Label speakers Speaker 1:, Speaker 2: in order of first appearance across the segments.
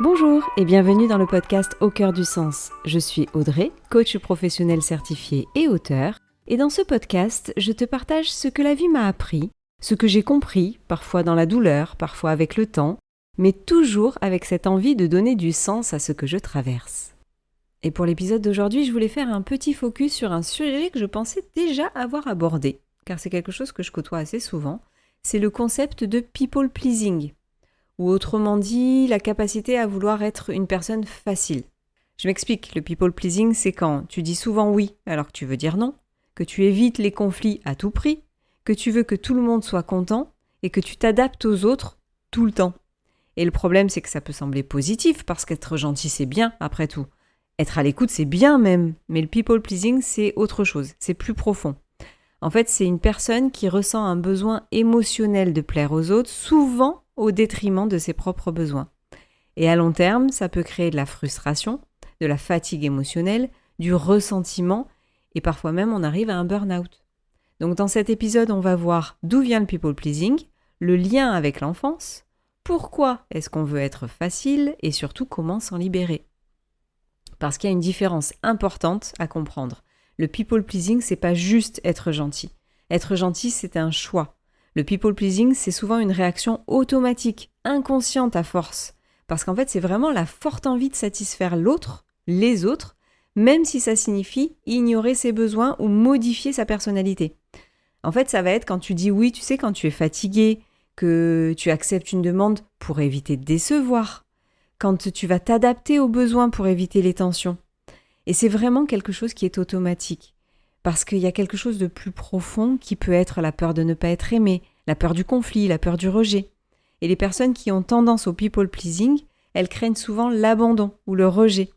Speaker 1: Bonjour et bienvenue dans le podcast Au cœur du sens. Je suis Audrey, coach professionnel certifié et auteur. Et dans ce podcast, je te partage ce que la vie m'a appris, ce que j'ai compris, parfois dans la douleur, parfois avec le temps, mais toujours avec cette envie de donner du sens à ce que je traverse. Et pour l'épisode d'aujourd'hui, je voulais faire un petit focus sur un sujet que je pensais déjà avoir abordé, car c'est quelque chose que je côtoie assez souvent, c'est le concept de people pleasing. Ou autrement dit, la capacité à vouloir être une personne facile. Je m'explique, le people pleasing, c'est quand tu dis souvent oui alors que tu veux dire non, que tu évites les conflits à tout prix, que tu veux que tout le monde soit content et que tu t'adaptes aux autres tout le temps. Et le problème, c'est que ça peut sembler positif parce qu'être gentil, c'est bien après tout. Être à l'écoute, c'est bien même, mais le people pleasing, c'est autre chose, c'est plus profond. En fait, c'est une personne qui ressent un besoin émotionnel de plaire aux autres, souvent au détriment de ses propres besoins. Et à long terme, ça peut créer de la frustration, de la fatigue émotionnelle, du ressentiment, et parfois même on arrive à un burn-out. Donc dans cet épisode, on va voir d'où vient le people pleasing, le lien avec l'enfance, pourquoi est-ce qu'on veut être facile, et surtout comment s'en libérer. Parce qu'il y a une différence importante à comprendre. Le people pleasing, c'est pas juste être gentil. Être gentil, c'est un choix. Le people pleasing, c'est souvent une réaction automatique, inconsciente à force. Parce qu'en fait, c'est vraiment la forte envie de satisfaire l'autre, les autres, même si ça signifie ignorer ses besoins ou modifier sa personnalité. En fait, ça va être quand tu dis oui, tu sais, quand tu es fatigué, que tu acceptes une demande pour éviter de décevoir, quand tu vas t'adapter aux besoins pour éviter les tensions. Et c'est vraiment quelque chose qui est automatique, parce qu'il y a quelque chose de plus profond qui peut être la peur de ne pas être aimé, la peur du conflit, la peur du rejet. Et les personnes qui ont tendance au people pleasing, elles craignent souvent l'abandon ou le rejet.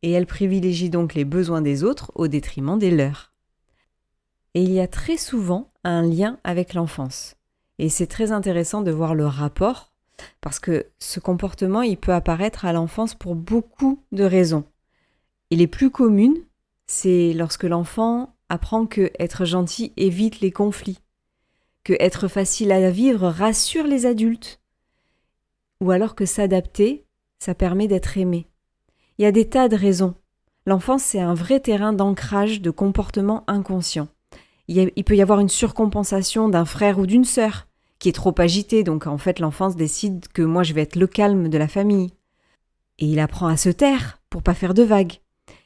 Speaker 1: Et elles privilégient donc les besoins des autres au détriment des leurs. Et il y a très souvent un lien avec l'enfance. Et c'est très intéressant de voir le rapport, parce que ce comportement, il peut apparaître à l'enfance pour beaucoup de raisons. Et les plus communes, c'est lorsque l'enfant apprend que être gentil évite les conflits, que être facile à vivre rassure les adultes, ou alors que s'adapter, ça permet d'être aimé. Il y a des tas de raisons. L'enfance, c'est un vrai terrain d'ancrage de comportements inconscients. Il peut y avoir une surcompensation d'un frère ou d'une sœur qui est trop agité, donc en fait l'enfance décide que moi je vais être le calme de la famille. Et il apprend à se taire pour pas faire de vagues.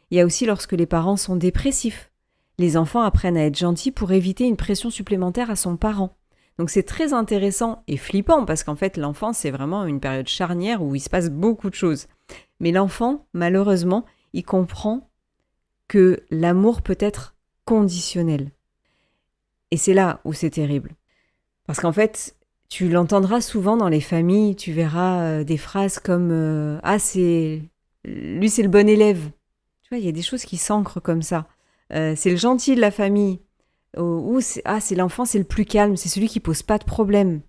Speaker 1: Il y a aussi lorsque les parents sont dépressifs. Les enfants apprennent à être gentils pour éviter une pression supplémentaire à son parent. Donc c'est très intéressant et flippant parce qu'en fait l'enfance c'est vraiment une période charnière où il se passe beaucoup de choses. Mais l'enfant, malheureusement, il comprend que l'amour peut être conditionnel. Et c'est là où c'est terrible. Parce qu'en fait, tu l'entendras souvent dans les familles, tu verras des phrases comme « Ah, lui c'est le bon élève ». Tu vois, il y a des choses qui s'ancrent comme ça. C'est le gentil de la famille. Ou c'est l'enfant, c'est le plus calme, c'est celui qui pose pas de problème.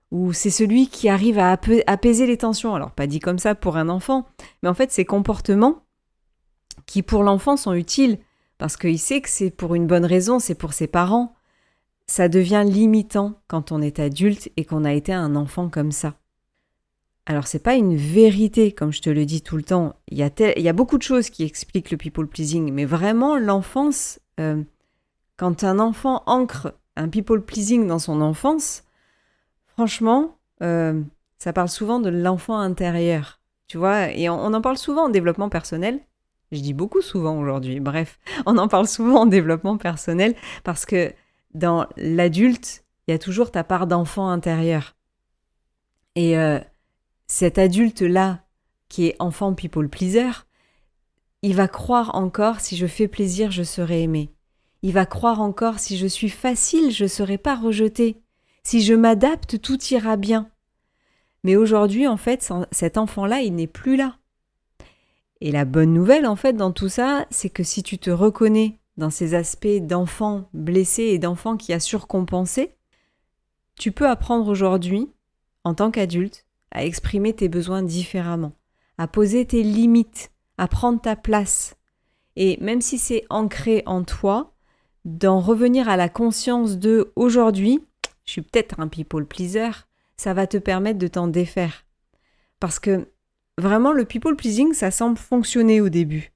Speaker 1: Ou c'est celui qui arrive à apaiser les tensions. Alors, pas dit comme ça pour un enfant, mais en fait, ces comportements qui, pour l'enfant, sont utiles, parce qu'il sait que c'est pour une bonne raison, c'est pour ses parents, ça devient limitant quand on est adulte et qu'on a été un enfant comme ça. Alors, c'est pas une vérité, comme je te le dis tout le temps. Il y a beaucoup de choses qui expliquent le people pleasing, mais vraiment, l'enfance, quand un enfant ancre un people pleasing dans son enfance, franchement, ça parle souvent de l'enfant intérieur, tu vois, et on en parle souvent en développement personnel. Je dis beaucoup souvent aujourd'hui, bref, on en parle souvent en développement personnel parce que dans l'adulte, il y a toujours ta part d'enfant intérieur. Et cet adulte-là, qui est enfant people pleaser, il va croire encore si je fais plaisir, je serai aimé. Il va croire encore si je suis facile, je ne serai pas rejeté. Si je m'adapte, tout ira bien. Mais aujourd'hui, en fait, cet enfant-là, il n'est plus là. Et la bonne nouvelle, en fait, dans tout ça, c'est que si tu te reconnais dans ces aspects d'enfant blessé et d'enfant qui a surcompensé, tu peux apprendre aujourd'hui, en tant qu'adulte, à exprimer tes besoins différemment, à poser tes limites, à prendre ta place. Et même si c'est ancré en toi, d'en revenir à la conscience de aujourd'hui, je suis peut-être un people pleaser, ça va te permettre de t'en défaire. Parce que vraiment, le people pleasing, ça semble fonctionner au début.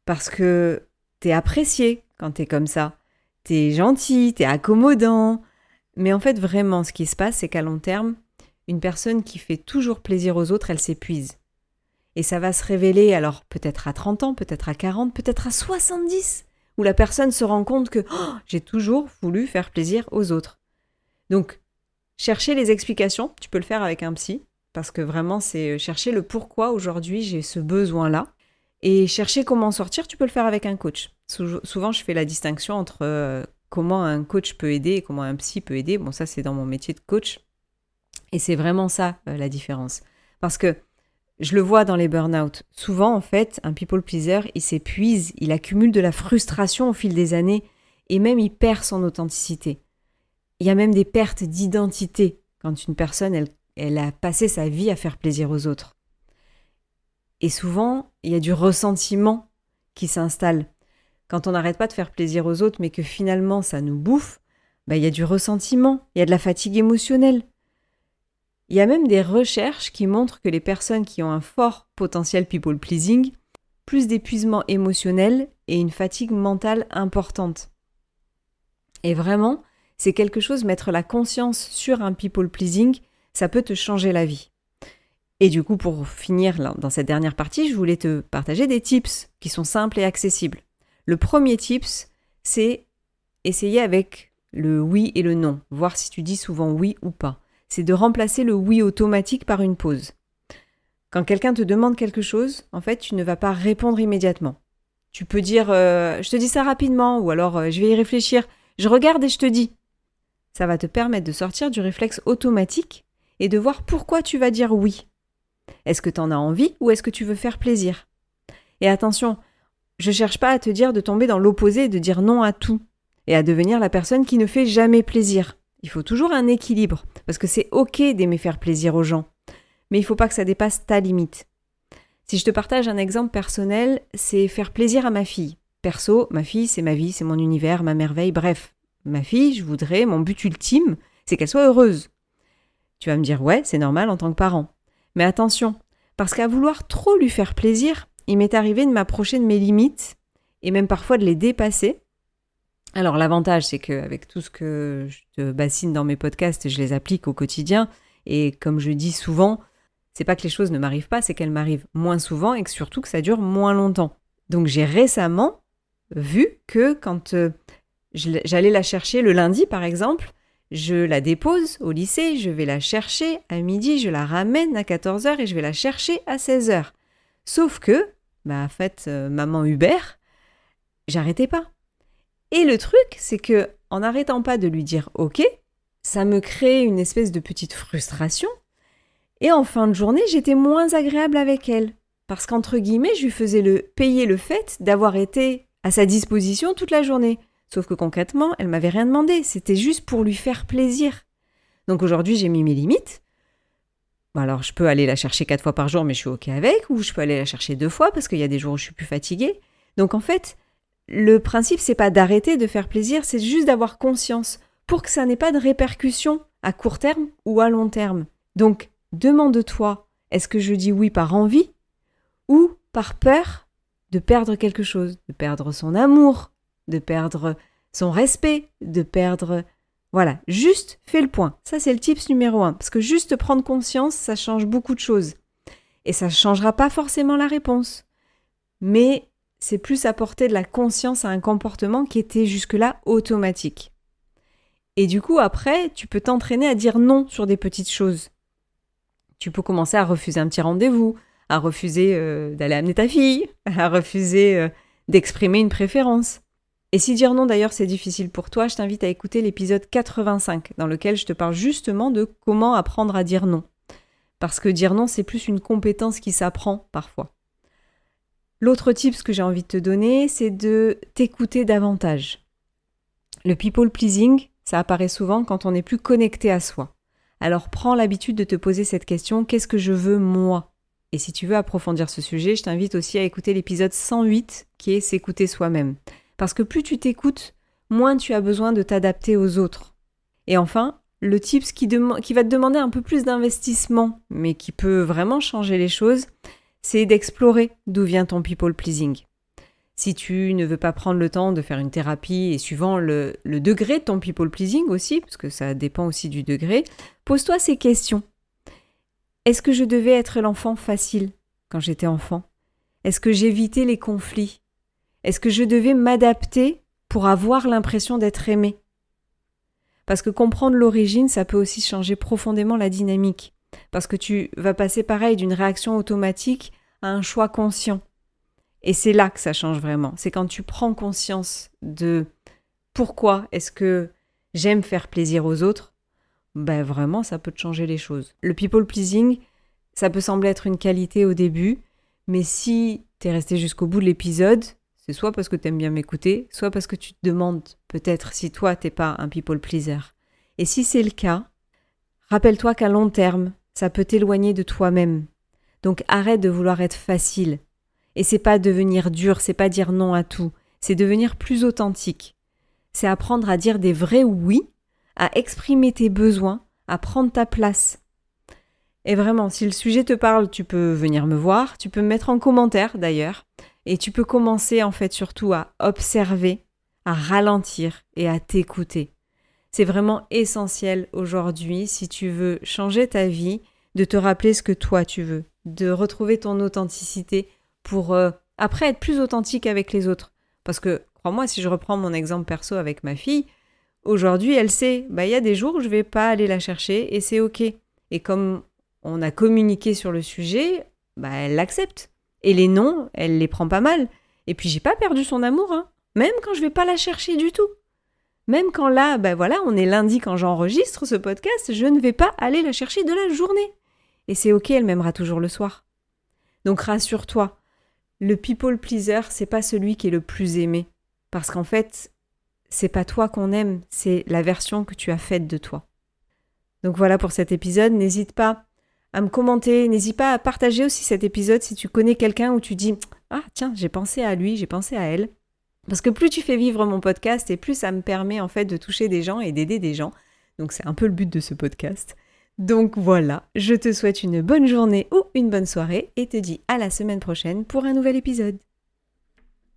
Speaker 1: Parce que t'es apprécié quand t'es comme ça. T'es gentil, t'es accommodant. Mais en fait, vraiment, ce qui se passe, c'est qu'à long terme, une personne qui fait toujours plaisir aux autres, elle s'épuise. Et ça va se révéler, alors peut-être à 30 ans, peut-être à 40, peut-être à 70, où la personne se rend compte que j'ai toujours voulu faire plaisir aux autres. Donc, chercher les explications, tu peux le faire avec un psy, parce que vraiment, c'est chercher le pourquoi aujourd'hui j'ai ce besoin-là. Et chercher comment en sortir, tu peux le faire avec un coach. Souvent, je fais la distinction entre comment un coach peut aider et comment un psy peut aider. Bon, ça, c'est dans mon métier de coach. Et c'est vraiment ça, la différence. Parce que je le vois dans les burn-out. Souvent, en fait, un people pleaser, il s'épuise, il accumule de la frustration au fil des années et même il perd son authenticité. Il y a même des pertes d'identité quand une personne, elle a passé sa vie à faire plaisir aux autres. Et souvent, il y a du ressentiment qui s'installe. Quand on n'arrête pas de faire plaisir aux autres, mais que finalement ça nous bouffe, il y a du ressentiment, il y a de la fatigue émotionnelle. Il y a même des recherches qui montrent que les personnes qui ont un fort potentiel people pleasing, plus d'épuisement émotionnel et une fatigue mentale importante. Et vraiment, c'est quelque chose, mettre la conscience sur un people pleasing, ça peut te changer la vie. Et du coup, pour finir là, dans cette dernière partie, je voulais te partager des tips qui sont simples et accessibles. Le premier tips, c'est essayer avec le oui et le non, voir si tu dis souvent oui ou pas. C'est de remplacer le oui automatique par une pause. Quand quelqu'un te demande quelque chose, en fait, tu ne vas pas répondre immédiatement. Tu peux dire je te dis ça rapidement, ou alors je vais y réfléchir, je regarde et je te dis. Ça va te permettre de sortir du réflexe automatique et de voir pourquoi tu vas dire oui. Est-ce que tu en as envie ou est-ce que tu veux faire plaisir ? Et attention, je cherche pas à te dire de tomber dans l'opposé et de dire non à tout, et à devenir la personne qui ne fait jamais plaisir. Il faut toujours un équilibre, parce que c'est ok d'aimer faire plaisir aux gens, mais il faut pas que ça dépasse ta limite. Si je te partage un exemple personnel, c'est faire plaisir à ma fille. Perso, ma fille, c'est ma vie, c'est mon univers, ma merveille, bref. Ma fille, mon but ultime, c'est qu'elle soit heureuse. Tu vas me dire, ouais, c'est normal en tant que parent. Mais attention, parce qu'à vouloir trop lui faire plaisir, il m'est arrivé de m'approcher de mes limites, et même parfois de les dépasser. Alors l'avantage, c'est qu'avec tout ce que je te bassine dans mes podcasts, je les applique au quotidien. Et comme je dis souvent, c'est pas que les choses ne m'arrivent pas, c'est qu'elles m'arrivent moins souvent et que surtout que ça dure moins longtemps. Donc j'ai récemment vu que quand j'allais la chercher le lundi par exemple, je la dépose au lycée, je vais la chercher à midi, je la ramène à 14h et je vais la chercher à 16h. Sauf que, en fait, maman Uber, j'arrêtais pas. Et le truc, c'est que en n'arrêtant pas de lui dire OK, ça me crée une espèce de petite frustration. Et en fin de journée, j'étais moins agréable avec elle. Parce qu'entre guillemets, je lui faisais payer le fait d'avoir été à sa disposition toute la journée. Sauf que concrètement, elle m'avait rien demandé. C'était juste pour lui faire plaisir. Donc aujourd'hui, j'ai mis mes limites. Alors, je peux aller la chercher 4 fois par jour, mais je suis OK avec. Ou je peux aller la chercher 2 fois parce qu'il y a des jours où je suis plus fatiguée. Donc en fait, le principe, c'est pas d'arrêter de faire plaisir, c'est juste d'avoir conscience pour que ça n'ait pas de répercussions à court terme ou à long terme. Donc, demande-toi, est-ce que je dis oui par envie ou par peur de perdre quelque chose, de perdre son amour, de perdre son respect, de perdre... Voilà, juste fais le point. Ça, c'est le tips numéro 1. Parce que juste prendre conscience, ça change beaucoup de choses. Et ça ne changera pas forcément la réponse. Mais c'est plus apporter de la conscience à un comportement qui était jusque-là automatique. Et du coup, après, tu peux t'entraîner à dire non sur des petites choses. Tu peux commencer à refuser un petit rendez-vous, à refuser d'aller amener ta fille, à refuser d'exprimer une préférence. Et si dire non d'ailleurs c'est difficile pour toi, je t'invite à écouter l'épisode 85 dans lequel je te parle justement de comment apprendre à dire non. Parce que dire non, c'est plus une compétence qui s'apprend parfois. L'autre tip que j'ai envie de te donner, c'est de t'écouter davantage. Le people pleasing, ça apparaît souvent quand on n'est plus connecté à soi. Alors prends l'habitude de te poser cette question, qu'est-ce que je veux moi ? Et si tu veux approfondir ce sujet, je t'invite aussi à écouter l'épisode 108 qui est s'écouter soi-même. Parce que plus tu t'écoutes, moins tu as besoin de t'adapter aux autres. Et enfin, le tips qui va te demander un peu plus d'investissement, mais qui peut vraiment changer les choses, c'est d'explorer d'où vient ton people pleasing. Si tu ne veux pas prendre le temps de faire une thérapie et suivant le degré de ton people pleasing aussi, parce que ça dépend aussi du degré, pose-toi ces questions. Est-ce que je devais être l'enfant facile quand j'étais enfant ? Est-ce que j'évitais les conflits ? Est-ce que je devais m'adapter pour avoir l'impression d'être aimé ? Parce que comprendre l'origine, ça peut aussi changer profondément la dynamique. Parce que tu vas passer pareil d'une réaction automatique à un choix conscient. Et c'est là que ça change vraiment. C'est quand tu prends conscience de pourquoi est-ce que j'aime faire plaisir aux autres, ben vraiment, ça peut te changer les choses. Le people pleasing, ça peut sembler être une qualité au début, mais si t'es resté jusqu'au bout de l'épisode, c'est soit parce que t'aimes bien m'écouter, soit parce que tu te demandes peut-être si toi, t'es pas un people pleaser. Et si c'est le cas, rappelle-toi qu'à long terme, ça peut t'éloigner de toi-même. Donc arrête de vouloir être facile. Et c'est pas devenir dur, c'est pas dire non à tout, c'est devenir plus authentique. C'est apprendre à dire des vrais oui, à exprimer tes besoins, à prendre ta place. Et vraiment, si le sujet te parle, tu peux venir me voir, tu peux me mettre en commentaire d'ailleurs, et tu peux commencer en fait surtout à observer, à ralentir et à t'écouter. C'est vraiment essentiel aujourd'hui, si tu veux changer ta vie, de te rappeler ce que toi tu veux, de retrouver ton authenticité pour après être plus authentique avec les autres. Parce que, crois-moi, si je reprends mon exemple perso avec ma fille, aujourd'hui, elle sait, il y a des jours où je vais pas aller la chercher et c'est ok. Et comme on a communiqué sur le sujet, elle l'accepte. Et les non, elle les prend pas mal. Et puis, j'ai pas perdu son amour, même quand je vais pas la chercher du tout. Même quand là, on est lundi quand j'enregistre ce podcast, je ne vais pas aller la chercher de la journée. Et c'est ok, elle m'aimera toujours le soir. Donc rassure-toi, le people pleaser, c'est pas celui qui est le plus aimé. Parce qu'en fait, c'est pas toi qu'on aime, c'est la version que tu as faite de toi. Donc voilà pour cet épisode, n'hésite pas à me commenter, n'hésite pas à partager aussi cet épisode si tu connais quelqu'un où tu dis « Ah tiens, j'ai pensé à lui, j'ai pensé à elle ». Parce que plus tu fais vivre mon podcast et plus ça me permet en fait de toucher des gens et d'aider des gens. Donc c'est un peu le but de ce podcast. Donc voilà, je te souhaite une bonne journée ou une bonne soirée et te dis à la semaine prochaine pour un nouvel épisode.